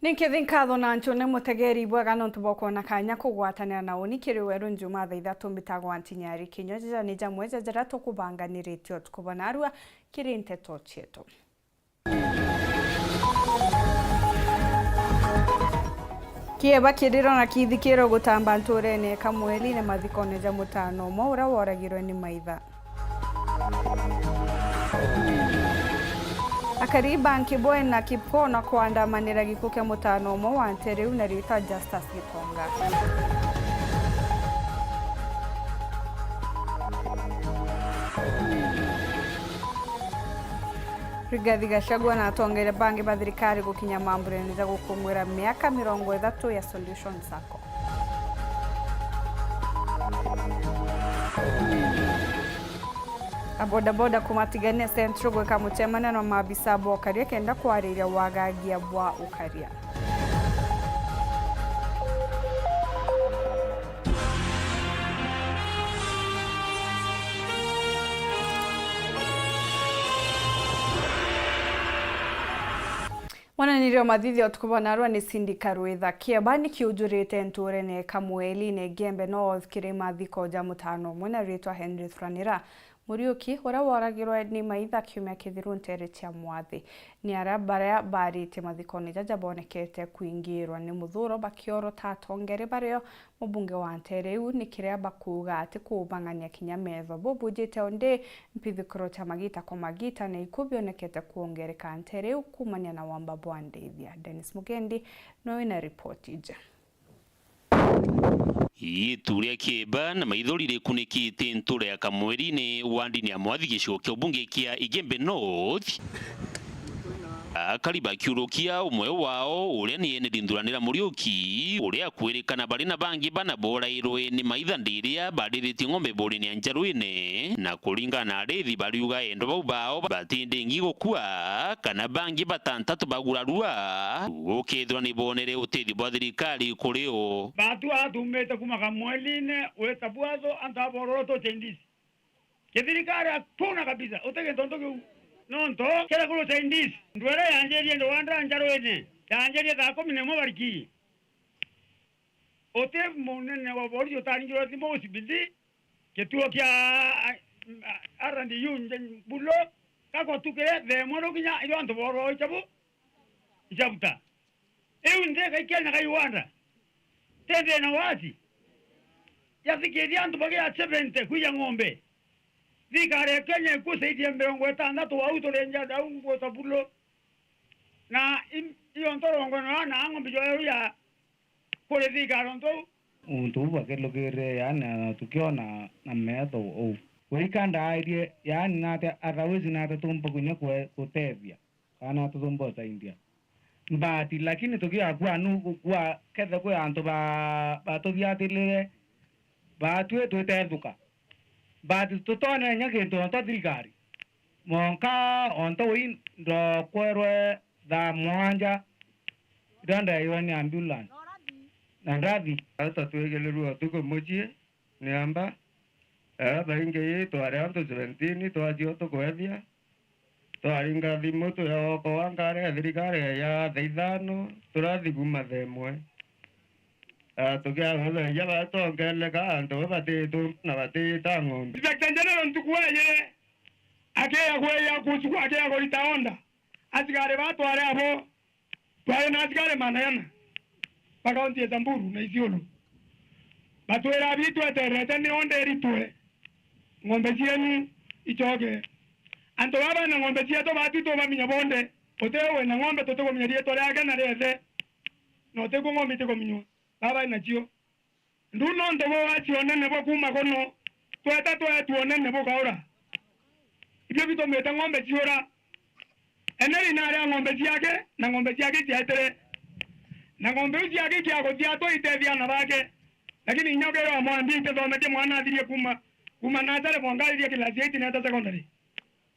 Ninkithinkatho na nchone mutegeri bwega nontu bokona kanya kugwatanira na unikiri Weru Njumaa thaa ithatu mbitagwa NTINYARI KINYUA jija ni jamwe jajara tukubanganiritio tukubona arua kiri nteto chietu. Kieba kiriro na kithikiro gutamba nturene kamweli ne mathikone ja mutano mo ura woragirwe ni maitha. Akariba nkiboe na kipona kuandamanira gikuke mutano mo wa ntere unarita Justice Gitonga. Rigathi Gachagua na atongere bangi ba thirikari gukinya mambureni za gukungwira miaka 30 ya Solution Sacco. Abodaboda kumatigania Central gweka mutemana na maabisa bo Ukaria kenda kwariria wagagia bwa Ukaria. Wana nirio mathithi otukubona arua ni sindika rwitha kieba ni kiujurite nturene kamweli ne gembe north kirima thiko ja mutano mwena ritwa Henry Thranira Muriuki ura woragirwe ni maitha kiumia kithiru ntere cia mwathi ni arabara barite mathikoni jaja bonekete kuingirwa ni muthuro bakioro tatongere bareo mubunge wa ntereu ni kiria bakuga ati kubangania kinya metho bobujite onde mpithikoro cha magita kwa magita na ikubionekete kuongereka ntereu kumania na wamba bwandithia. Dennis Mugendi no ina report ija. Ituria kieba na maithorire kunikite nture ya kamweri ni wandini ya mwathi gicigo kia ubunge kia Igembe North. Akariba kiurukia umwe wao uria ni ene ndinduranira Muriuki uria kwirikana bari na bangi bana bora irwe ni maitha ndiria badiriti ngombe bori ni anjaruine na kuringana na arethi bariuga endo bau bao batinde ngigo kwa kana bangi batantatu bagurarua ukethwa ni bonere utethi bwa thirikari kureo batu atumete kuma kamweline uretabwazo antabororo tendisi kithirikari atuna kabisa utege ntonto nonto kera kulo tendisi ndwere yanjerie ndo wandra anjaruine yanjerie thako minemo bariki ote monene wa bori otarinjo timo sibindi ketuo kia arandi yunje bulo kako tukere de moro kinya iyo anto boro ichabu ichabuta eunde kaikena kaiwanda tende na wati yafikiria anto bage ya 70 kuya ngombe vikare Kenya kusaidia mbongo tandatu wa utorenja daungo tabulo na iyo ntorongo na ngombe jo ya kule vikaro ndo untu bakelo kere yana tukiona na meto o wikanda idea yani nata atawezi nata tumpa kunya kutevya kana tumbo za India mbati lakini tukia kwa nu kwa kedha kwa anto ba to viatile ba tu teduka bati tutone nyake to thirikari monka onto win ndo kwerwe da mwanja ndanda yoni ambulance na ndavi hata tuegelerua tuko mojie niamba bainge to ara to 17 to ajio to kwethia to aringa thimo to yoko wangare thirikari ya thaithano turathiguma themwe tukia hoza yaba to ngele ka ndo bate to na bate tango bitanjana ntukuye ake ya kuchukua ake ya golitaonda atigare bato are abo bae na atigare manayana bakaunti ya Tamburu na Isiolo batwera bitu aterete ni onde ritwe ngombe cienu ichoge anto baba na ngombe cieto batito baminya bonde otewe na ngombe totego minyarie tole age na rethe no tego ngombe tego minywa baba na cio nduno ndogo acione nebo kuma kono tweta tuone nebo kaura ibyo bito meta ngombe ciora eneri na ara ngombe ciake na ngombe ciake ciatere na ngombe ciake kiago ciato itethia na bake lakini nyogero amwambi tethomete mwana athirie kuma natare mwangalia kilasi 8 na secondary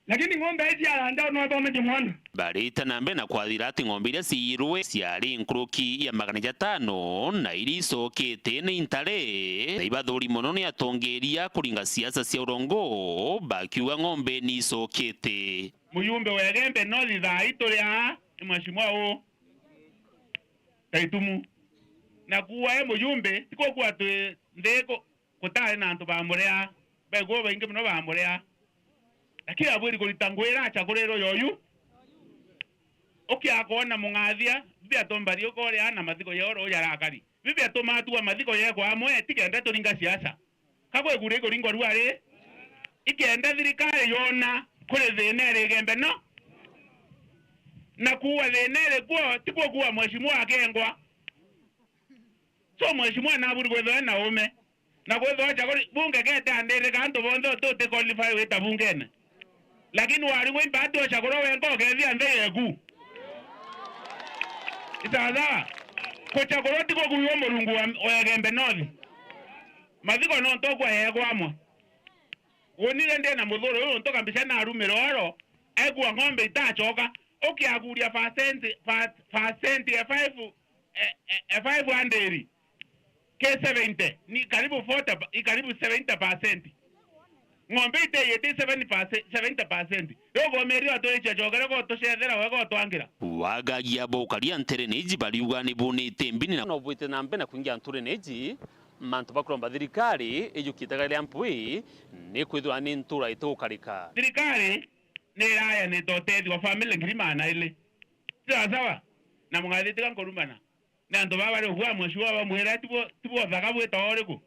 lakini ngombe hizi anda no thomete mwana barita nambe na kwathira ati ngombe iria ciirwe ciari nkruki ya 500 na iri cokete ni intare na ibathuri muno ni atongeria kuringa siasa cia urongo bakiuga ngombe ni cokete muyumbe wegembe no thitha ituria mheshimiwa taitumu na kuwa mujumbe tiko kwa tu ndeko kutale na antu bamurea bego bainge muno bamurea lakini aburi kulitangwira acha kurero yoyu akona mungathia bibia tombari ukore ana mathiko yoro yarakari bibia tomatua mathiko yego amwe tikenda turinga siasa kabwe gure goringo ruare ikenda thirikari yona kure thenere gembe no na kuwa thenere kwa tipo kuwa mheshimiwa akengwa so mheshimiwa na buri gwetho na ume na gwetho acha bunge gete andere kanto bondo tote qualify weta bungene lakini wari we bato acha koro wengo gethia ndeyegu itaza kocha koro tiko kuyo mulungu wa gembe nothi mathiko no tokwa yego amwe wonire ndena muthuro uyu ntoka mbica na rumiro oro egwa ng'ombe itachoka ukiaguria percent ya 500 K70 ni karibu 40 karibu 70%. Ng'ombe ite 70%. Rogo meri atoicha jogera ko toshethera wego twangira. Wagagia bokaria ntereneji baliuga ni bonete mbini na obwite na mbena kuingia ntureneji mantu bakuromba thirikari ejukitaga ria mpui ni kwithwa ni ntura itukarika. Thirikari ni raya ni totethi wa family ngrimana ile. Sawa na mungathitiga nkorumana. Na ndo baba ro gwa mweshwa ba mwera tibo thaga bweta oriku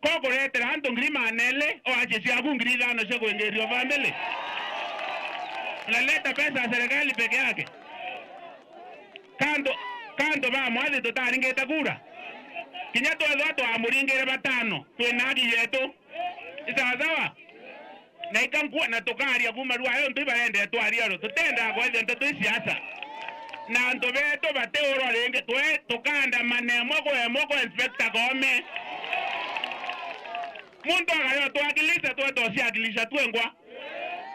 koko retera anto ngirima nele o ache cia kungirida no cia kuengerio family na leta pesa ya serikali peke yake kando ba mwathi tutaringeta kura kinya twetho amuringire batano twinagi yetu isawa na ikankua na tukaria kuma ruayo ntibarende twaria ro tutenda kwethe ntetu siasa na ndo beto bate oro renge twe tukanda manemo ko inspector gome mundo agayo to akilisa to si akilisha twengwa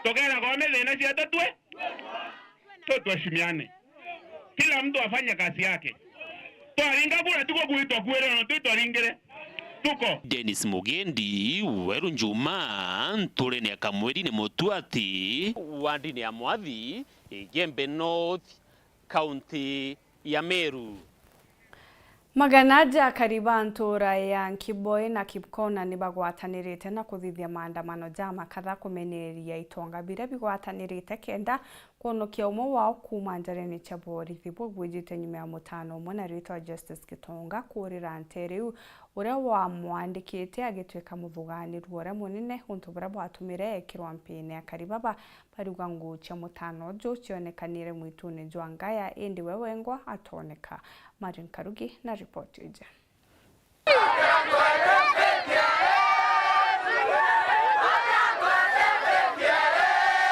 tokera gome thina cia twe tuheshimiane kila mtu afanye kazi yake twaringa kura tuko kuitwa kwere no twaringire tuko Dennis Mugendi Weru Njumaa nturene akamweri ni mutuati wandi ni amwathi Gembe North County ya Meru. Maganaja kariba ntura ya Nkiboi na Kipkona ni bagwatanirite na kuthithia maandamano jama kadha kumeneria itonga bira bigwatanirite kenda kuonokia umwe wao kuma njareni cha borithi bugwijite nyuma ya mutano umwe na rito Justice Kitonga kurira nteriu uria wa mwandikite agitweka muthuganirwo uria munene untu bura bwatumire ekirwa mpine akaribaba baruga ngucha mutano jo cionekanire mwitune jwangaya indi wewengwa atoneka. Martin Karugi na report ije.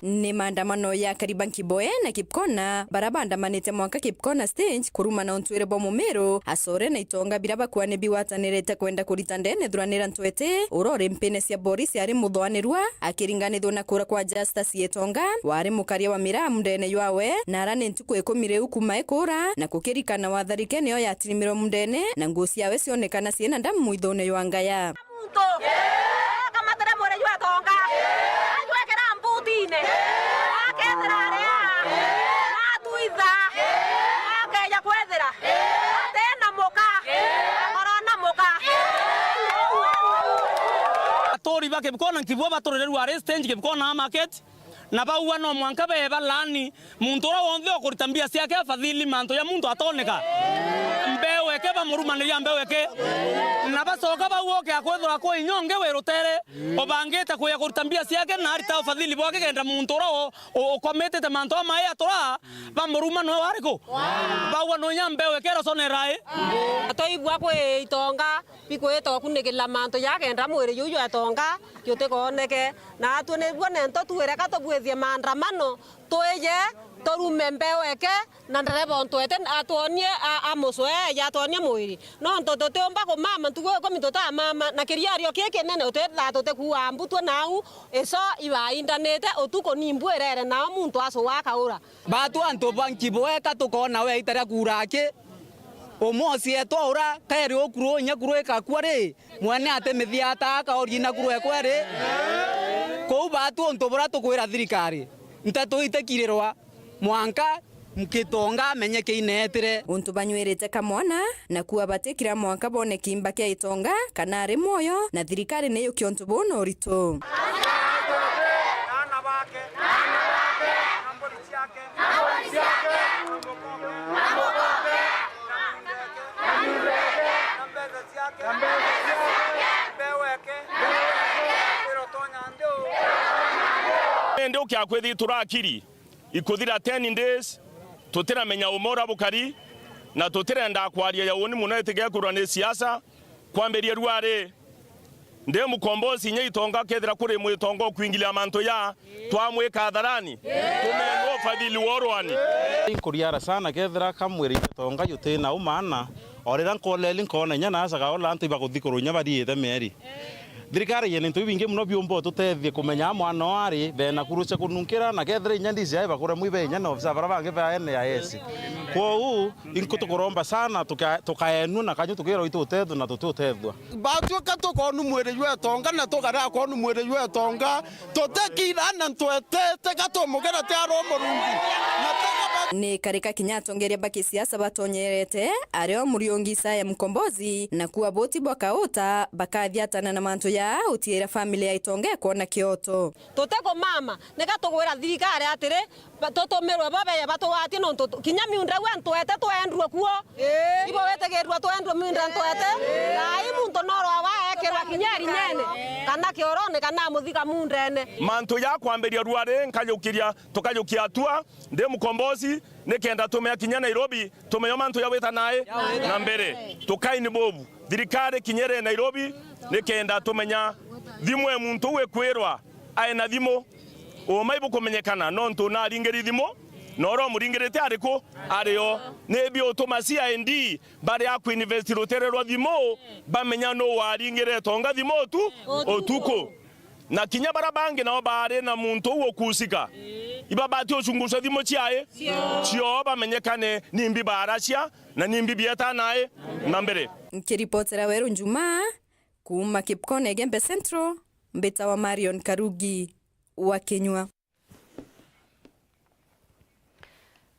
Ni maandamano ya kariba Nkiboi na Kipkona barabandamanite mwaka Kipkona stage kuruma na untwire bomu Meru asore na itonga biraba kwane biwatanirete kwenda kurita ndene thuranira ntwete urore mpene cia borisi ari muthwanirwa akiringanithwo na kura kwa Justice Yetonga wari mukaria wa miramu ndene ywawe na arane ntuku 10 kuma ekura na kukirikana watharike niyo yatirimiro mundene na nguo ciawe cionekana ciena ndamu muithone yangaya kama tere more Yetonga ajwekera mbutine aketerarea atuitha akeja kwethera atena moka korona moka atori ba Kipkona Nkiboi batorererwa arrestant Kipkona market na bauwa no mwanka beba lani muntu ora wonthe okuritambia ciake afadhili manto ya muntu atoneka mbewe ke bamurumaniria mbewe ke na basoka bauoke akwethora ko inyonge werutere obangete kuya kuritambia ciake na arita afadhili bwake genda muntu ora okometete manto amae atora bamuruma no wariko bauwa no nyambewe ke rosonerai atoibwa kwe itonga bikweto kunekela manto yagenda mwere yuyu atonga yote koneke na atune bone nto tuwera katobwethia maandamano toye torume mbeweke na nderebo ntwete atonie amoswe ya tonie mwiri no ntoto teomba ko mama tugo ko mitota mama na kiriario keke nene oteta tote kuwa mbutwe nau eso iba internet otuko nimbwerere na muntu aso wakaura batu anto Nkiboi katukona we itara kurake omosi etora kairi okuro nyakuro ekakware mwane atemithia aka orina kuro ekwere ko batu onto bora tukwira thirikari ntatu itekirerwa mwanka mkitonga menyeke inetire untu banywirite kamwana na kuwa batikira mwaka bone kimba kia itonga kana ari moyo na thirikari neyo kiontu bono urito ndio kya kwethi turakiri ikuthira 10 days tutira menya umora bukari na tutira nda kwaria ya woni muno etige kurwa ni siasa kwamberia ruare nde mukombozi nye itonga kethira kuri mu itongo kwingilia manto ya twamweka hadharani tumengo fadhili worwani inkuriara sana kethira kamwiri itonga yute na umana orera nkoleli nkona nyana asaga ola antu ibaguthikurunya bathiite meri thirikari yene ntu bingi muno biombo tutethie kumenya mwana wari bena kurucha kununkira na kethira nyandi cia bakura mwibe nyana ofisa barabange ba NIS kwou inkutukuromba sana tukaenu na kanyu tukiro itutethu na tututethwa batuka tukonu mwere ywe tonga na tukara konu mwere ywe tonga tutekira na twetete gatomugera tiaro murungi ni karika kinyatongeria baki siasa batonyerete ario muriongi saya mkombozi na kuwa boti bwakauta bakathiatana na mantu ya utiera family ya itonga kuona kioto tuteko mama negatugwira thirikari atire batotomerwe babe batwati no kinya miundra wentu ete twendrwe kuo ibo wetegerwa twendrwe miundra twete na imuntu noro awaekerwa kinyari nyene kana kiorone kana muthika mundrene mantu ya kwamberia ruare nkayukiria tukayukia atua nde mukombozi nekenda tumea kinya Nairobi tumeyo mantu ya weta nae na mbere tukaini bobu thirikari kinyere Nairobi nekenda tumenya thimwe muntu we kwirwa aina thimo o maibu kumenyekana no ntu na ringeri thimo noro muringirite ariko ario nebi otomasi ND bari aku university rotererwa thimo bamenya no waringire tonga thimo tu otuko na kinya barabange na bare na muntu wo kusika ibabati ochungusha thimo chiae chio bamenyekane nimbi baracia na nimbi bieta nae na mbere nkiripotera Weru Njumaa kuma Kipkone Gembe Central mbeta wa Marion Karugi wa KINYUA.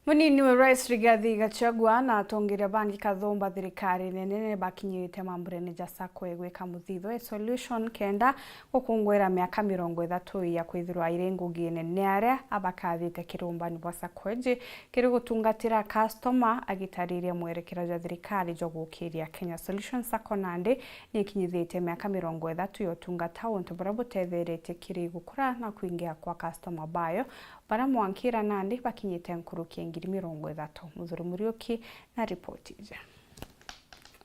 Munini wa Rais Rigathi Gachagua na atongeria bangi kathomba thirikari nene bakinyite mamburene jasako egweka muthitho solution kenda gukungwira miaka 30 ya kwithirwa irengugi nene aria abakathite kirumbani bwa sakweji kiri gutungatira customer agitariria mwerekera ja thirikari jo gukiria Kenya Solution Sacco nande nikinyithite miaka 30 yotungata untu barabuthetherete kiri gukura na kuingia kwa customer bayo bara mwankira nandi bakinyite nkuruki ngiri 30 Muthuri Muriuki na ripoti je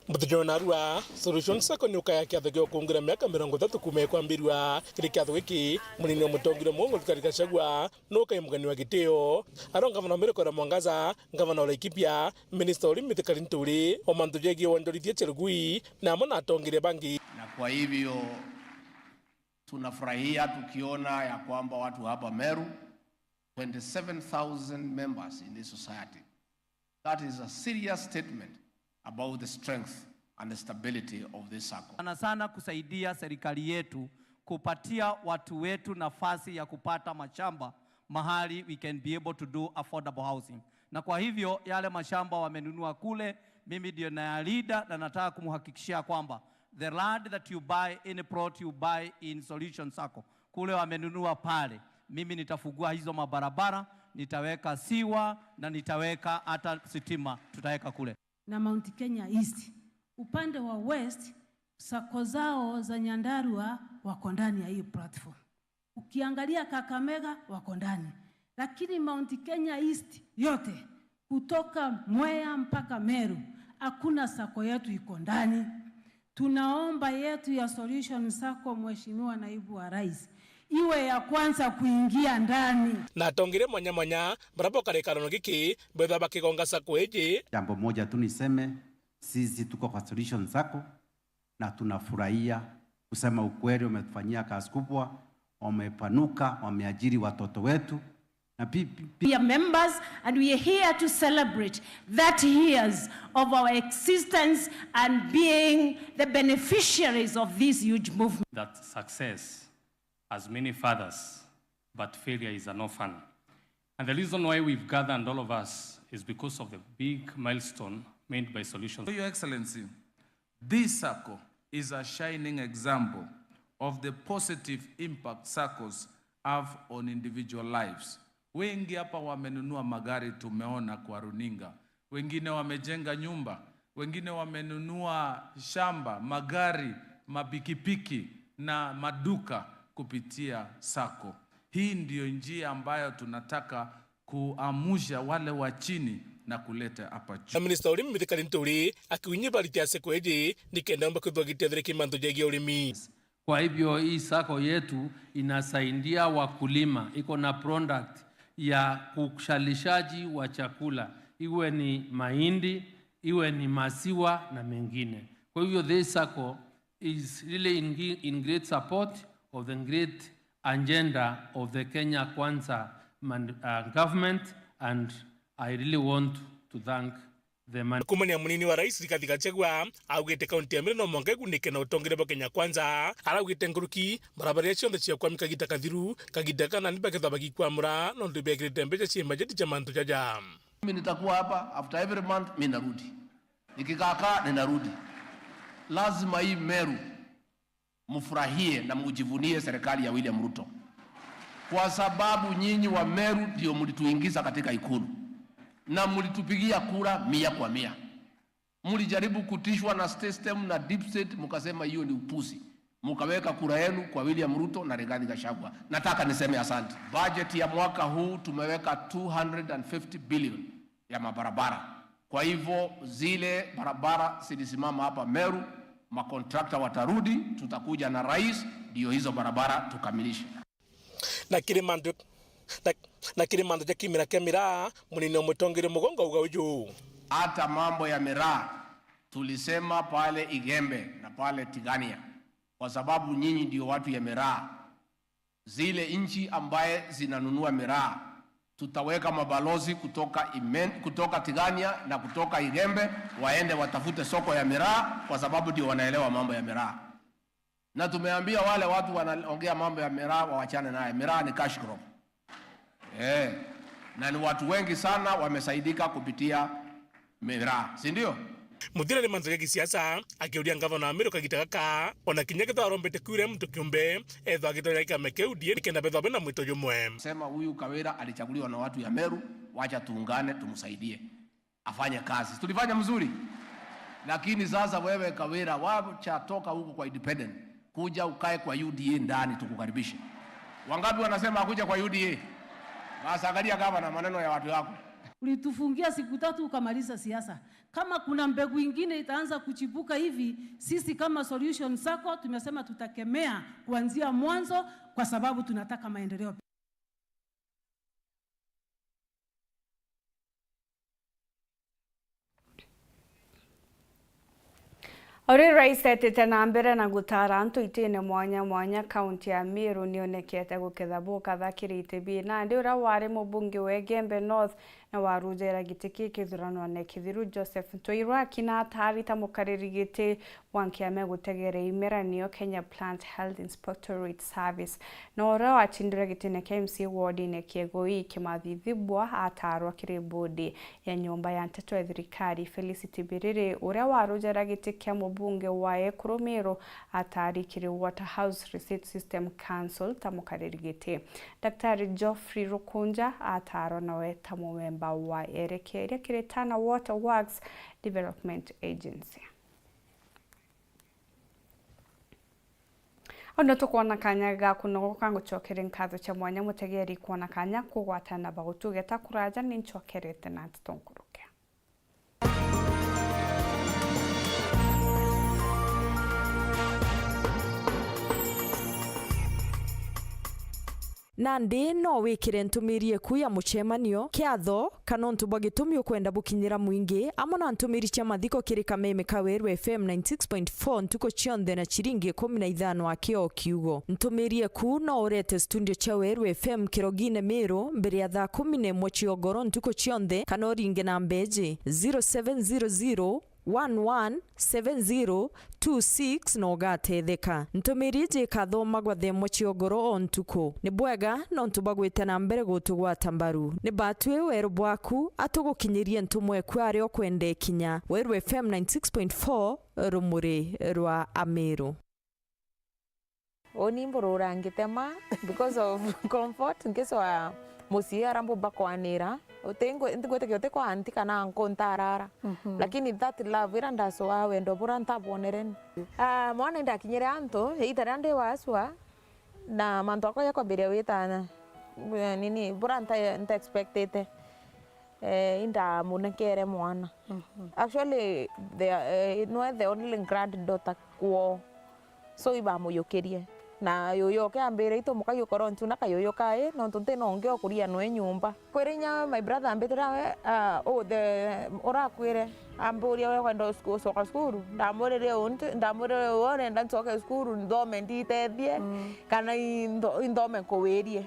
Muthijona rua Solution Sacco ni ukaya kiatho kungira miaka 30 kume kwambirwa kiri kiatho giki munini omutongire mongo tukarika Gachagua no kai mugani wa gitio aronga mwana mere kora Mwangaza ngavana wa Laikipia minister Olimite Karinturi omantu jegi wandorithie Chelugui na mwana atongire bangi na kwa hivyo tunafurahia tukiona ya kwamba watu hapa Meru 27,000 members in this society. That is a serious statement about the strength and the stability of this circle. Sana kusaidia serikali yetu kupatia watu wetu nafasi ya kupata mashamba mahali we can be able to do affordable housing. Na kwa hivyo yale mashamba wamenunua kule, mimi ndio na leader na nataka kumhakikishia kwamba the land that you buy in a plot you buy in Solution Sacco kule wamenunua pale. Mimi nitafungua hizo mabarabara, nitaweka siwa na nitaweka hata sitima tutaweka kule. Na Mount Kenya East, upande wa West, sako zao za Nyandarua wako ndani ya hii platform. Ukiangalia Kakamega wako ndani. Lakini Mount Kenya East yote, kutoka Mwea mpaka Meru, hakuna sako yetu iko ndani. Tunaomba yetu ya Solution Sacco Mheshimiwa Naibu wa Rais iwe ya kwanza kuingia ndani. Na tongire mwanya barapo karekarano giki betha bakigonga Sacco eje. Jambo moja tu niseme, sisi tuko kwa Solution Sacco na tunafurahia kusema ukweli, umetufanyia kazi kubwa, wamepanuka, wameajiri watoto wetu. We are members and we are here to celebrate 30 years of our existence and being the beneficiaries of this huge movement. That success has many fathers, but failure is an orphan. And the reason why we've gathered all of us is because of the big milestone made by Solutions. Your Excellency, this circle is a shining example of the positive impact circles have on individual lives. Wengi hapa wamenunua magari, tumeona kwa runinga. Wengine wamejenga nyumba, wengine wamenunua shamba, magari, mapikipiki na maduka kupitia sako. Hii ndio njia ambayo tunataka kuamusha wale wa chini na kuleta hapa juu. Minister Ulimi Mithikari Nturi akiunyibaritia siku hii nikenda mbakudwa gitethiriki manto jegi ulimi. Kwa hivyo hii sako yetu inasaidia wakulima, iko na product ya kushalishaji wa chakula, iwe ni mahindi, iwe ni maziwa na mengine. Kwa hivyo this sako is really in great support of the great agenda of the Kenya Kwanza government, and I really want to thank the man. Kumania munini wa rais Rigathi Gachagua augite kaunti ya Meru no monge gunike na utongere bo Kenya Kwanza araugite nguruki barabara cionthe cia kwa mikagita kathiru kagita kana ni baketha bagikwamura no ndibekirite mbeca cia majeti cha mantu jaja. Mimi nitakuwa hapa after every month, mimi narudi, nikikaka ninarudi. Lazima hii Meru mfurahie na mujivunie serikali ya William Ruto, kwa sababu nyinyi wa Meru ndio mlituingiza katika ikulu na mlitupigia kura 100%. Mlijaribu kutishwa na system na deep state, mkasema hiyo ni upuzi, mkaweka kura yenu kwa William Ruto na Rigathi Gachagua. Nataka niseme asante. Budget ya mwaka huu tumeweka 250 billion ya mabarabara. Kwa hivyo zile barabara zilisimama hapa Meru, makontrakta watarudi, tutakuja na rais ndio hizo barabara tukamilishe. Na kile mando ja kimira kia miraa munini mutongere mugongo ugauju. Hata mambo ya miraa tulisema pale Igembe na pale Tigania, kwa sababu nyinyi ndio watu ya miraa. Zile inchi ambaye zinanunua miraa tutaweka mabalozi kutoka Tigania na kutoka Igembe waende watafute soko ya miraa, kwa sababu ndio wanaelewa mambo ya miraa. Na tumeambia wale watu wanaongea mambo ya miraa waachane naye. Miraa ni cash crop. Na ni watu wengi sana wamesaidika kupitia miraa, si ndio? Muthira ni manzo ya kisiasa akiudia ngavana wa Meru Kagita Gaka ona kinyakita arombete kure mtu kiumbe etho agitoria ikamekeudie nikenda betho bena mwito jumwe. Sema huyu Kawira alichaguliwa na watu ya Meru, wacha tuungane tumsaidie afanye kazi. Tulifanya mzuri. Lakini sasa wewe Kawira, wacha toka huko kwa independent, kuja ukae kwa UDA ndani tukukaribishe. Wangapi wanasema akuja kwa UDA? Basi angalia kama na maneno ya watu wako. Ulitufungia siku 3 ukamaliza siasa. Kama kuna mbegu nyingine itaanza kuchipuka hivi, sisi kama Solution Sako tumesema tutakemea kuanzia mwanzo, kwa sababu tunataka maendeleo. Ori rais etete na mbere na gutara antu itine mwanya kaunti ya Meru nionekete guketha kathakirite bi na ndiura wari mubunge we Gembe North na warujera gitiki kithurano ne kithiru Joseph Ntoirwa kina tarita mukariri gite wankiame gutegere imeranio Kenya Plant Health Inspectorate Service no ora wachindira gitine KMC ward ne kiegoi kimathithibwa atarwa kiri bodi ya nyumba ya nteto ya thirikari Felicity Birire ora warujera gitiki mubunge wa Ekromero atari kiri Waterhouse Receipt System Council tamukariri gite Dr. Geoffrey Rukunja ataro nawe tamumemba wa erekeria kiri Thaa Water Works Development Agency. Ono tukuona kanya ga kunogoka ngucokere nkatho cha mwanya mutegeri kuona kanya kugwatana bagutugeta kuraja ni ncokerete na ntutonkuruke. Nandi no wikire ntumirie ku ya muchemanio kiatho kana ntubwa gitumi ukwenda bukinyira mwingi amona ntumiri cha mathiko kiri Kameme ka Weru FM 96.4 ntuko chionde na chiringi 15 akio kiugo ntumirie ku no urete studio cha Weru FM kirogine Meru mbere ya Thaa 10 mochiogoro ntuko chionde kana oringe na mbeji 0700 117026 no gatetheka ntumiri jikathoma gwa themo ciogoro ontuko ni bwega no ntubagwite na mbere gutugwata mbaru ni batwe Weru bwaku atugukinyirie ntumwe kwari okwende kinya Weru FM 96.4 rumuri rwa Amiru oni mborora ngitema because of comfort ngeso wa musiara mbo bakwanira utengo ndigwete kyote kwa anti kana nkontarara lakini that love ira ndaso wa wendo bura ntaboneren mwana ndakinyire anto itarande waswa na manto ko yakwa bire witana nini bura nta expected inda munekere mwana actually the only granddaughter kwa so iba moyokerie na yoyo ke ambere ito muka yokoro ntuna kayoyo kae no ntunte no nge okuria no enyumba kwerinya my brother ambetera the ora kwere amboria we kwenda school soka school ndamorere onte ndamorere ore ndantoka school ndome nditethie kana indome kowerie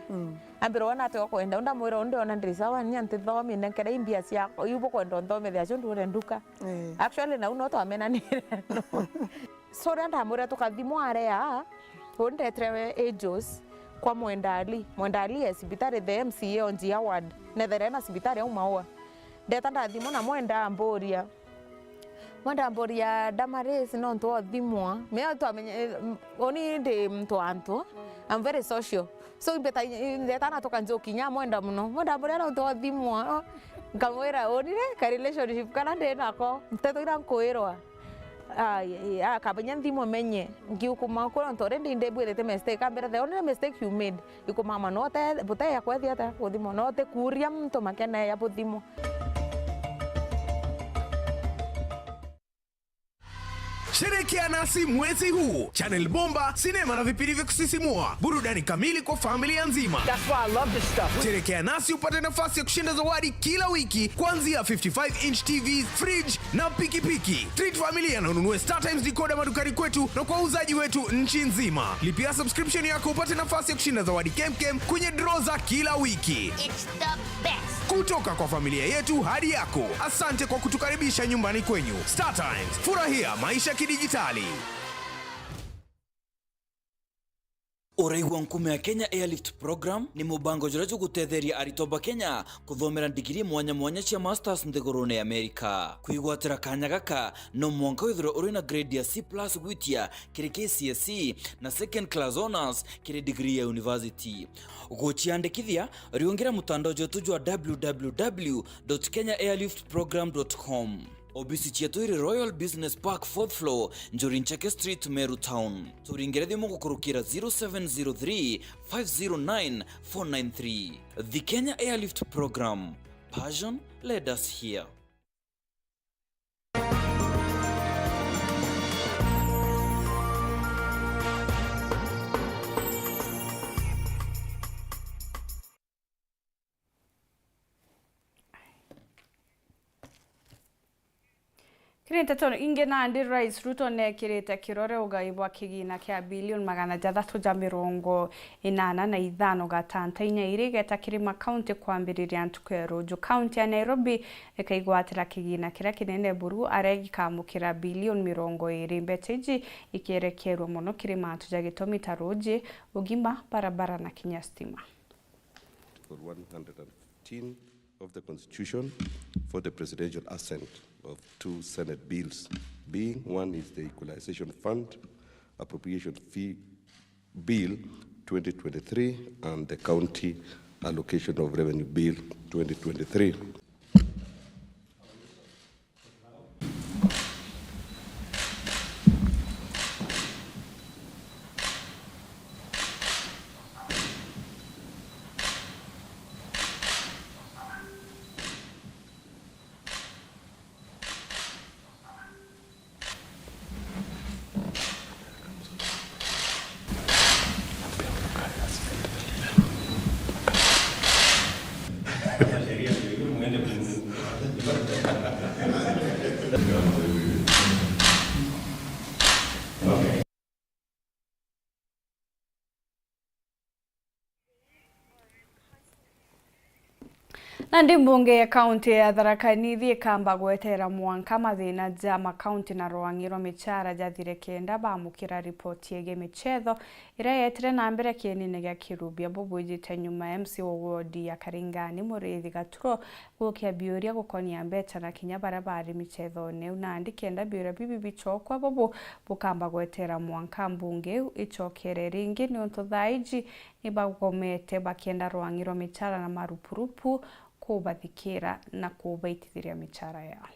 ambero wana te kwenda ndamorere onde ona ndrisa wani ante thome nekere imbia cia yubo kwenda ndome thia cio ndure nduka actually na uno to amena ni no so ndamorere tukathimo area Honde trewe ejos kwa mwendali ya sibitare the MCA on the award netherena sibitare umaua deta ndathimo na mwenda amboria damares no nto thimwa me to amenye oni de mto anto I'm very social so beta deta na toka njokinya mwenda muno mwenda amboria no nto thimwa ngamwera oni ka relationship kana de nako mteto ira nkoerwa kabanya ndimo menye ngiukuma ko ntore ndinde bwirete mistake ambere the only mistake you made ikumama note buta ya kwethia ta kuthimo note kuria mtu makena ya buthimo Sherekea nasi mwezi huu. Channel bomba, sinema na vipindi vya kusisimua. Burudani kamili kwa familia nzima. That's why I love this stuff. Sherekea nasi upate nafasi ya kushinda zawadi kila wiki kuanzia 55-inch TVs, fridge na pikipiki. Treat familia na ununue StarTimes decoder madukani kwetu na kwa uzaji wetu nchi nzima. Lipia subscription yako upate nafasi ya kushinda zawadi kemkem kwenye draw za kila wiki. It's the best. Kutoka kwa familia yetu hadi yako. Asante kwa kutukaribisha nyumbani kwenyu. StarTimes, furahia maisha kidijitali. Uraigwa nkume ya Kenya Airlift Program ni mubango jurajo gutetheria aritoba Kenya kuthomera digiri mwanya cia masters nthigurune ya Amerika. Kuigwatira kanya gaka no mwanka withiro uri na grade ya C+ gwitia kiri KCSE na second class honors kiri degree ya university. Ugochiandikithia riongera mutandao jotu jwa www.kenyaairliftprogram.com. Obisi chetu iri Royal Business Park 4th floor Njorincheke Street, Meru Town. Turingere thimo gukurukira 0703 509 493. The Kenya Airlift Program. Passion led us here. Kirete tono inge na andi Rais Ruto ne kirete kirore ugaibwa kigina kia bilioni 685 gatantainya irigeta kirima county kwambiriria ntukero jo county ya Nairobi ikaigwatira kigina kira kinene buru aregi kamukira bilioni 20 mbeteji ikerekerwa muno kirima tujagitomi taroje ugimba barabara na kinyastima. For 115 of the Constitution for the presidential assent of 2 Senate bills, being one is the Equalization Fund Appropriation Fee Bill 2023 and the County Allocation of Revenue Bill 2023. Na ndi mbunge ya kaunti ya Thaa Nithi kamba gwetera mwanka mathina ja makaunti na rwangiro michara jathire kenda bamukira ripoti yege michetho ira yetere na mbere kienine gya kirubia bubujite Njumaa MC wa wodi ya Karingani Muriithi Gaturo gukia biuria gukonia mbeta na kinya barabara michetho ne unandi kenda biuria bibi bichokwa bobo bukamba gwetera mwanka mbunge ichokere ringi ni onto thaiji ni bagomete bakienda rwangiro michara na marupurupu kubathikira na kubaitithiria michara yao.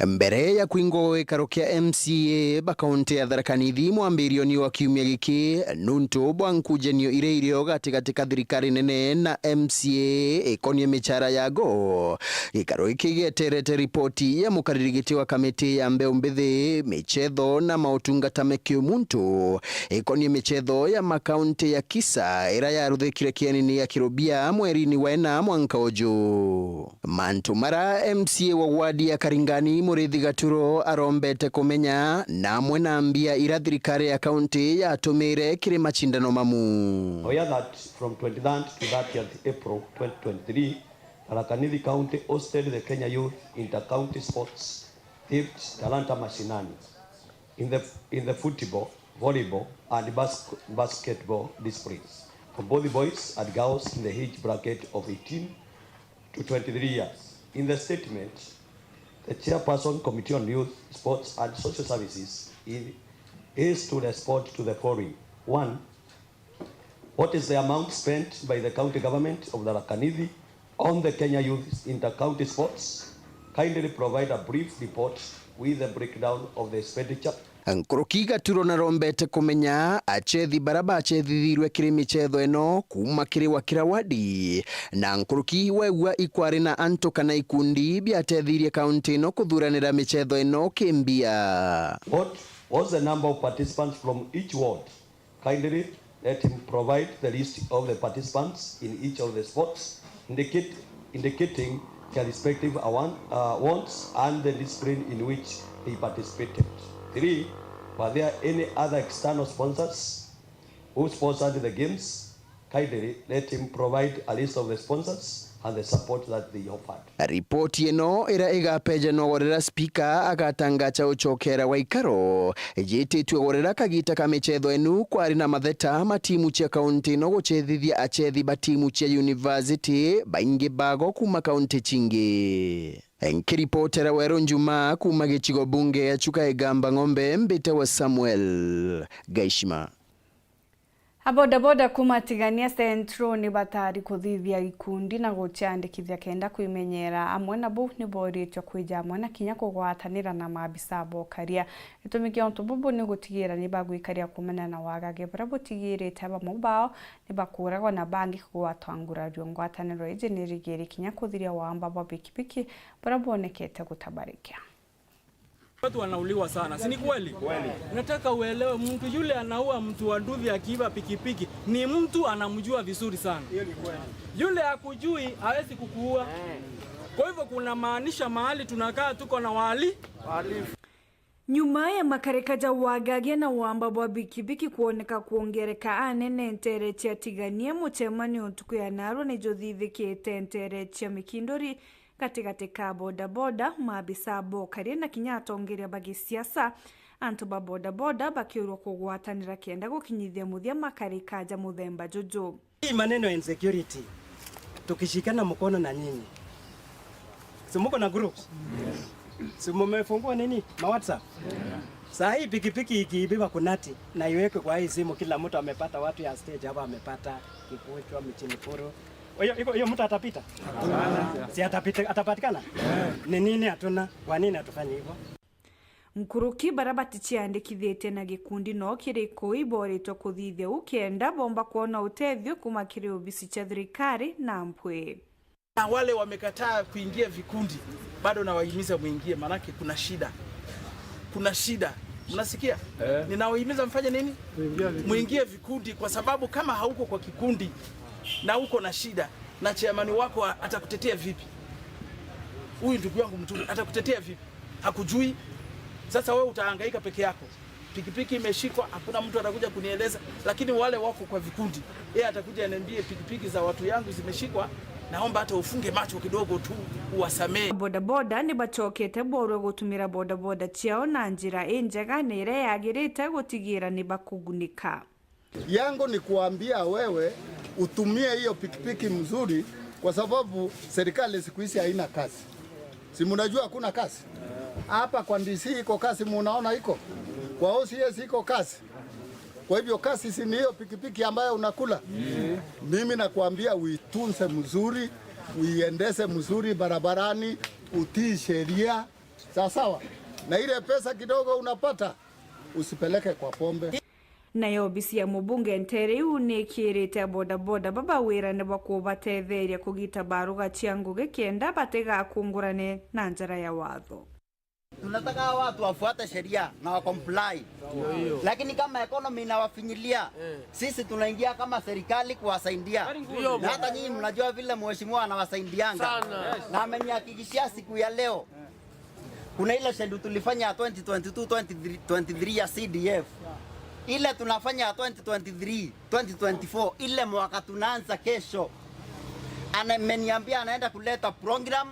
Mbere ya kuingwa gikaro kia MCA bakaunti ya Thaa Nithi mwambirio ni wa kiumia giki nuntu bwankujanio ireirio gatigati ka thirikari nene na MCA ikonie michara yago. Gikaro iki gieterete ripoti ya mukaririgiti wa kamiti ya mbeu mbithi michetho na mautungata mekio muntu ikonie michetho ya makaunti ya Kisa ira yaruthikire kienini ya Kirubia mweri-ini wa ena mwanka uju. Mantu mara MCA wa wadi ya Karingani Muriithi Gaturo arombete kumenya na mwena mbia ira thirikari ya kaunti ya tumire kiri machindano mamu. We are that from 29th to 30th April 2023, Thaa Nithi County hosted the Kenya Youth Inter-County Sports Tipped Talanta Mashinani in the football, volleyball and basketball disciplines for both boys and girls in the age bracket of 18 to 23 years. In the statement, the Chairperson Committee on Youth, Sports and Social Services is to respond to the following. 1. What is the amount spent by the county government of Thaa Nithi on the Kenya Youth Inter-County Sports? Kindly provide a brief report with a breakdown of the expenditure. Nkuruki Gaturo na rombete kumenya achethi baraba achethithirwe kiri michetho eno kuma kiri wa kira wadi na nkuruki wewa ikwari na anto kana ikundi biatethirie kaunti no kuthuranira michetho eno kimbia. What was the number of participants from each ward? Kindly let him provide the list of the participants in each of the sports, indicating their respective wants and the discipline in which they participated. 3. Were there any other external sponsors who sponsored the games? Kindly let him provide a list of the sponsors and the support that they offered. Ripoti eno ira igapeja no gorera speaker agatangacha uchokera wa ikaro jititwe gorera kagita ka michetho enu kwari na matheta matimu cia kaunti no guchethithia achethi batimu cia university baingi bago kuma kaunti chingi. Nkiripotera Weru Njumaa kuma gichigo bunge ya chuka igamba ng'ombe mbite wa Samuel Gaishima. Abodaboda kumatigania Centro ni batari kuthithia ikundi na guchandikithia kenda kuimenyera amwe nabo ni borityo kwija amwe na kinya kugwatanira na mabisa bokaria itumikio ntububu ni gutigira ni bagwikaria kumena na wagage brabo tigirite aba mubao ni bakuragwa na bangi kugwatangura ryo ngwataniro ije nirigeri kinya kuthiria wamba ba pikipiki brabo nekete gutabarikia. Watu wanauliwa sana, si ni kweli? Nataka uelewe mtu yule anaua mtu wa nduthi akiiba pikipiki ni mtu anamjua vizuri sana. Yule hakujui hawezi kukuua. Kwa hivyo kuna maanisha mahali tunakaa tuko na wahalifu. Nyuma ya makarekaja wagage na wamba bwa bikibiki kuoneka kuongereka anene ntere chia tigania muchemani utuku ya naro ni jothithikite ntere chia mikindori katikati ka bodaboda mabisa bokaria na kinya atongeria bagi siasa antu ba bodaboda bakiurwo kugwatanira kenda gukinyithia muthia makarikaja muthemba jojo. Hii maneno ya insecurity tukishikana mkono na nyinyi. Simuko na groups. Simu mmefungua nini? Ma WhatsApp. Saa hii pikipiki ikiibiwa kunati na iweke kwa hii simu kila mtu amepata watu ya stage hapa amepata kifuchwa mchinifuru. Hiyo mtu atapita? Si atapita atapatikana? Ni nini hatuna? Kwa nini atufanye hivyo? Mkuruki barabati chiandikithite na gikundi no kiriko iboritwo kuthithia ukenda bomba kuona utethio kuma kiri obisi cha thirikari na mpwe. Na wale wamekataa kuingia vikundi bado na wahimiza muingie manake kuna shida. Kuna shida. Mnasikia? Ninawahimiza mfanye nini? Muingie vikundi kwa sababu kama hauko kwa kikundi na uko na shida na chairman wako atakutetea vipi? Huyu ndugu yangu mtu atakutetea vipi? Hakujui. Sasa wewe utahangaika peke yako. pikipiki imeshikwa, hakuna mtu atakuja kunieleza, lakini wale wako kwa vikundi, yeye atakuja ananiambie pikipiki za watu yangu zimeshikwa, naomba hata ufunge macho kidogo tu uwasamee. Bodaboda ni bacokete borwe gutumira bodaboda ciao na njira injega na ire yagirite gutigira ni bakugunika. Yangu ni kuambia wewe utumie hiyo pikipiki mzuri, kwa sababu serikali siku hizi haina kazi. Si mnajua hakuna kazi? Hapa kwa DC iko kazi, munaona iko. Kwa OCS iko kazi. Kwa hivyo kazi si ni hiyo pikipiki ambayo unakula. Mimi nakuambia uitunze mzuri, uiendeshe mzuri barabarani, utii sheria. Sawa. Na ile pesa kidogo unapata usipeleke kwa pombe. Nayo bisi ya mubunge Nteri unikirite bodaboda baba wira ne bakubatetheria kugita baruga cianguge kienda batega kungurane na njara ya watho. Tunataka watu wafuate sheria na wa comply. Lakini kama economy inawafinyilia, sisi tunaingia kama serikali kuwasaidia. Na hata nyinyi mnajua vile mheshimiwa anawasaidianga. Na amenihakikishia siku ya leo kuna ile shedu tulifanya 2022-2023 ya CDF. Ile tunafanya 2023-2024, ile mwaka tunaanza kesho. Ameniambia anaenda kuleta program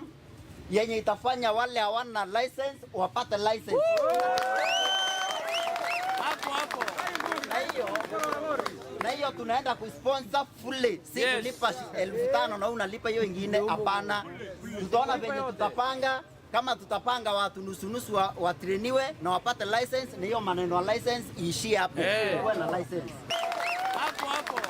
yenye itafanya wale hawana license wapate license. Hapo. Na hiyo tunaenda kusponsor fully. Si kulipa 5,000 na unalipa hiyo ingine, hapana. Tutaona venye tutapanga. Kama tutapanga watu nusu watrainiwe na wapate license, na hiyo maneno ya license iishie hapo. Kuwe na license. Hapo.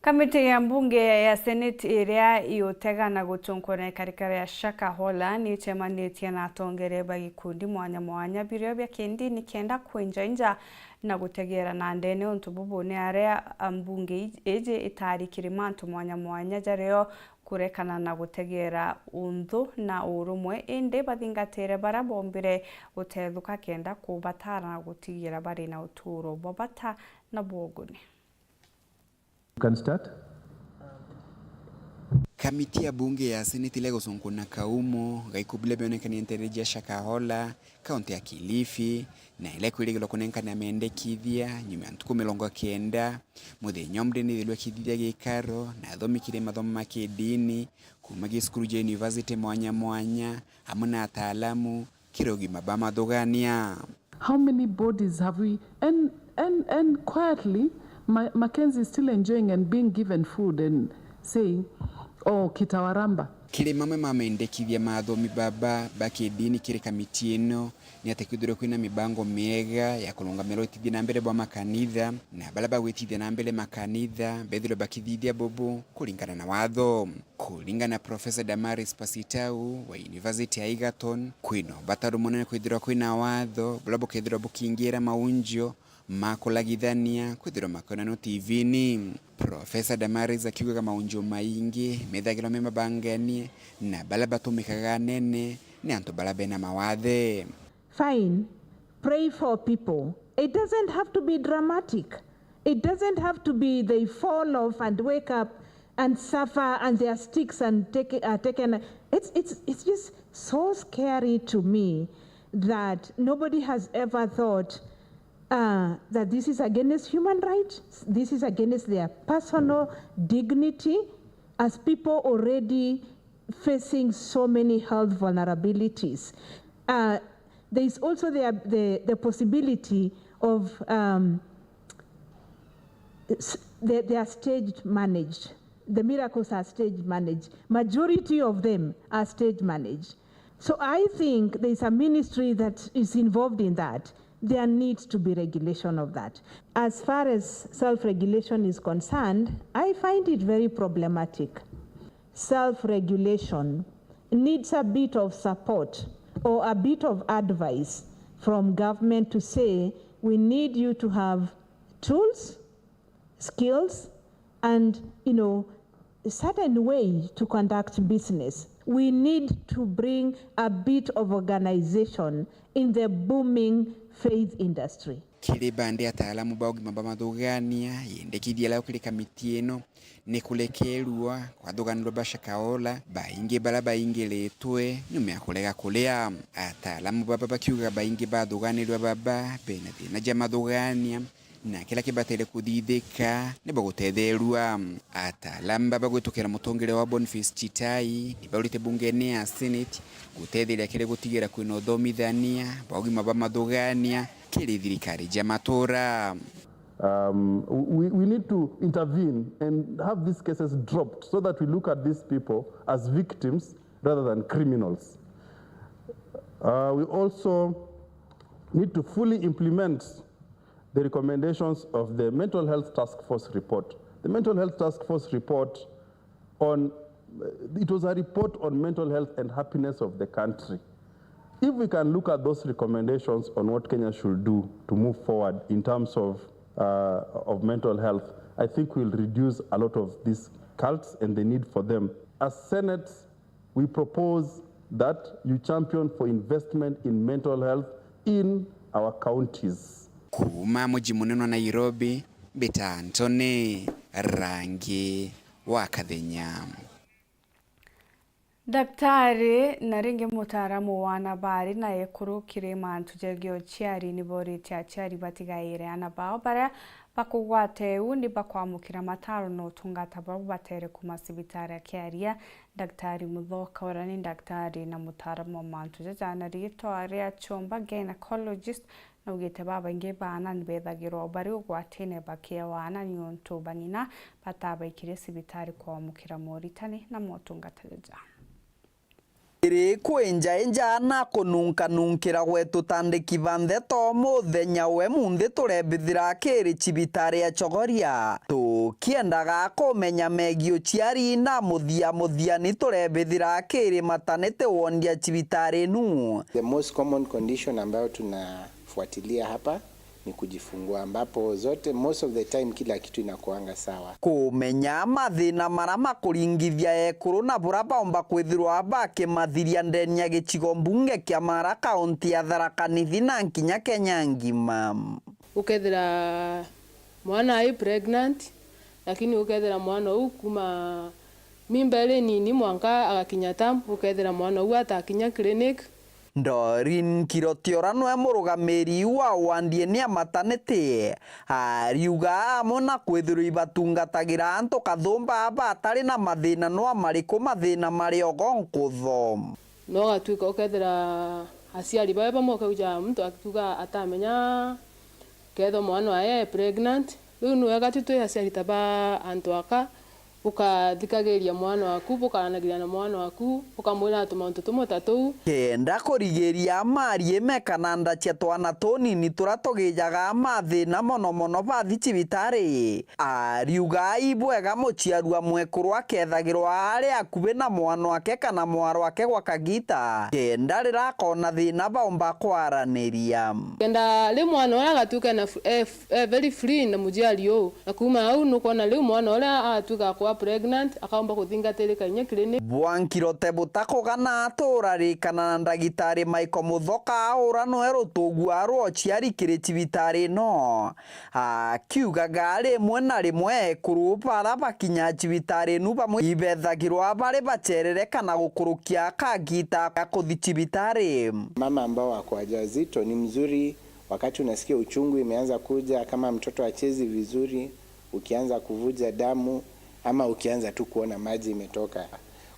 Kamiti ya mbunge ya Senate iria iutegana gutunkona karikara ya Shakahola ni chemanitie na atongereba gikundi mwanya birio bya kendini kenda kwenja na gutegera na ndene untububu ni aria mbunge eje itarikire mantu mwanya jareo kurekana na gutegera unthu na urumwe inde bathingatire bara bombire gutethuka kenda kubatara na gutigira bari na uturo bobata na boguni. You can start. Kamiti ya bunge ya Seneti lego sonkuna kaumo gaikubile bionekana intereja Shakahola kaunti ya Kilifi na ile kuilegelo kunenkana amendekithia nyuma ya ntuku 90 muthenya mdeni thilwa kithithia gikaro na thomikire mathomo ma kidini kuma gisukuru ja university mwanya hamuna ataalamu kirogi mabama dogania. How many bodies have we and quietly Mackenzie is still enjoying and being given food and saying, oh, kitawaramba. Kile mamendekithia mathomi baba bakidini kire kamiti ino ni atekithire kwina mibango miega ya kulungamira utithia na mbere bwa makanitha na balaba gwitithia na mbere makanitha bethiro bakithithia bobo kulingana na watho. Kulingana na Professor Damaris Pasitau wa University ya Egerton kwino bataru munene kwithira kwina watho bulabo kithira bukingira maunjo makolagithania kwithira makona no TV ni Professor Damaris akiuga kama unjo maingi methagiro mema banganie na balaba tumikaga nene ni anto balaba na mawathe. Fine, pray for people. It doesn't have to be dramatic. It doesn't have to be they fall off and wake up and suffer and their sticks and taken. It's just so scary to me that nobody has ever thought that this is against human rights, this is against their personal dignity as people already facing so many health vulnerabilities. There is also the possibility of they are stage managed. The miracles are stage managed. Majority of them are stage managed. So I think there is a ministry that is involved in that. There needs to be regulation of that. As far as self-regulation is concerned, I find it very problematic. Self-regulation needs a bit of support or a bit of advice from government to say, we need you to have tools, skills, and, a certain way to conduct business. We need to bring a bit of organization in the booming faith industry. kile bande ataalamu ba ugima ba mathugania yendekithia lao kile kamiti ino ni kulekerua kwa thuganiro bashakaola baingi bala baingi letwe nyume akulega kulia ataalamu baba bakiuga baingi bathuganirwa baba bena thina ja mathugania na kila kibatele kuthithika ni baguthetherua ataalamu baba gwitukira mutongere wa Boniface Chitai ni baurite bungeni ya Senate gutetheria kile gutigira kwina uthomithania ba ugima ba mathugania kile thirikari ja matura. We need to intervene and have these cases dropped so that we look at these people as victims rather than criminals. We also need to fully implement the recommendations of the Mental Health Task Force report. The Mental Health Task Force report it was a report on mental health and happiness of the country. If we can look at those recommendations on what Kenya should do to move forward in terms of mental health, I think we'll reduce a lot of these cults and the need for them. As Senate, we propose that you champion for investment in mental health in our counties. Kuma mji munene wa Nairobi, Beta Antone, Rangi wa Kathenya. Daktari na ringi mutaaramu wa nabari na ekuru kirema antujegio chiari ni borite achiari batigaire anabao bara bakugwate undi bakwamukira mataro no tungata babu batere kuma sibitari akiaria Daktari Muthoka orani daktari na mutaaramu wa mantuje jana rito aria chomba gynecologist na ugite baba inge bana nibethagirwo bari ugwatine bakia wana nyonto banina batabaikire sibitari kwa mukira moritani na motungata ja iri kwenja na kununka gwetu tandiki banthe to muthenya we munthi turebithira kiri cibitari ya Chogoria tukiendaga kumenya megio ciari na muthia ni turebithira kiri matanete wondia cibitari nu. The most common condition ambayo tunafuatilia hapa ni kujifungua, ambapo zote most of the time kila kitu inakuanga sawa. Kumenya mathina marama kuringithia ekuru na buraba omba kwithirwa bake mathiria ndenya gicigo mbunge kia Mara kaunti ya Tharaka Nithi na nkinya Kenya ngima. Ukethira mwana ai pregnant lakini ukethira mwana u kuma mimbele nini mwanka agakinya tam ukethira mwana u atakinya clinic. Dorin Kirotiora no murugamiri wa wandie ni amatanete ariuga mona kwithirwa ibatungatagira anto kathumba abatari na mathina no amariku mathina mari ogonkutho no atuika ukethira aciari bae bamoka uja mtu akituga atamenya ketho mwana aye pregnant riu no agatutu aciari taba anto aka ukathikagiria mwana waku ukananagiria na mwana waku ukamwira tumantu tumwe tatu kenda kurigiria mari mekananda cia twana tunini turatugijaga mathina mono bathi cibitari ariuga ibwega muciarua mwekuru akethagirwa ari akubi na mwana wake kana mwaro wake gwa kagita kenda rirakona thina baomba kwaraniria kenda ri mwana ora gatuka na very free na mujiari u na kuma au nukona ri mwana ora atuka kwa pregnant akaomba kuthingatirika inya clinic Bwankirote butakogana aturarikana na ndagitari Michael Muthoka aura no erutugu arwo ciari kiri cibitari no akiuga gari mwena rimwe kurupa bakinya cibitari nu bamwe ibethagirwa bari bacerere kana gukurukia kagita kuthi cibitari. Mama ambao wako wajawazito ni mzuri wakati unasikia uchungu imeanza kuja, kama mtoto achezi vizuri, ukianza kuvuja damu ama ukianza tu kuona maji imetoka.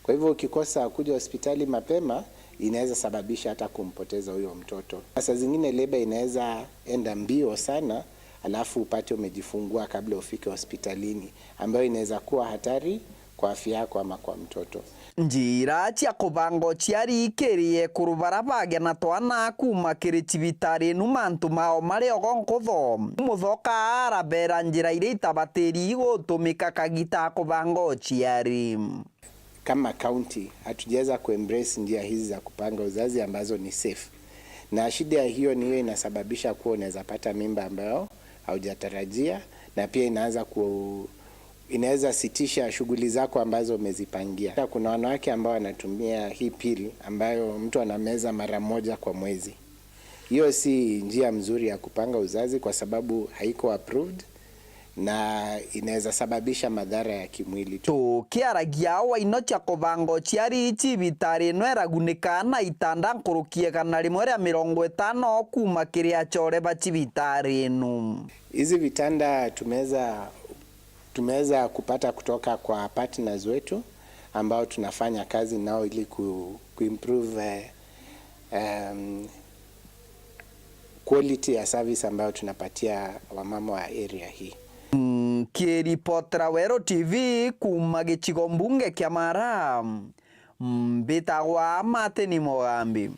Kwa hivyo ukikosa kuja hospitali mapema inaweza sababisha hata kumpoteza huyo mtoto. Saa zingine leba inaweza enda mbio sana alafu upate umejifungua kabla ufike hospitalini, ambayo inaweza kuwa hatari kwa afya yako ama kwa mtoto. Njira cia kubango ciari ikirie kurubara bage na twana kuma kiri cibitari nu mantu mao mari ogonkutho Muthoka arabera njira iria itabatiri gutumika kagita kubango ciari. Kama county hatujaweza kuembrace njia hizi za kupanga uzazi ambazo ni safe, na shida hiyo ni hiyo inasababisha kuwa unaweza pata mimba ambayo haujatarajia, na pia inaweza sitisha shughuli zako ambazo umezipangia. Kuna wanawake ambao wanatumia hii pili ambayo mtu anameza mara moja kwa mwezi. Hiyo si njia mzuri ya kupanga uzazi kwa sababu haiko approved na inaweza sababisha madhara ya kimwili. Tukiaragia waino cia kubango ciari cibitari no eragunika na itanda nkurukie kana rimwe ria 50 kuma kiria chore ba cibitari inu. Hizi vitanda tumeweza kupata kutoka kwa partners wetu ambao tunafanya kazi nao ili kuimprove quality ya service ambayo tunapatia wamama wa area hii. Kiripotera Weru TV kuma gicigo mbunge kia Mara, mbitagwa Mateni Mogambi.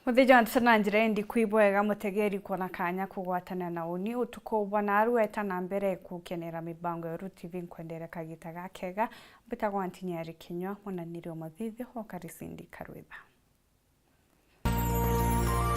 Muthija ntana njira ndi kuibwega mutegeri kona kanya kugwatana na uni utuko bwanaru eta na mbere kukenera mibango ya Weru TV nkwendera kagita gakega mbitagwa NTINYARI KINYUA munaniri omathithi ho karisindi karwitha.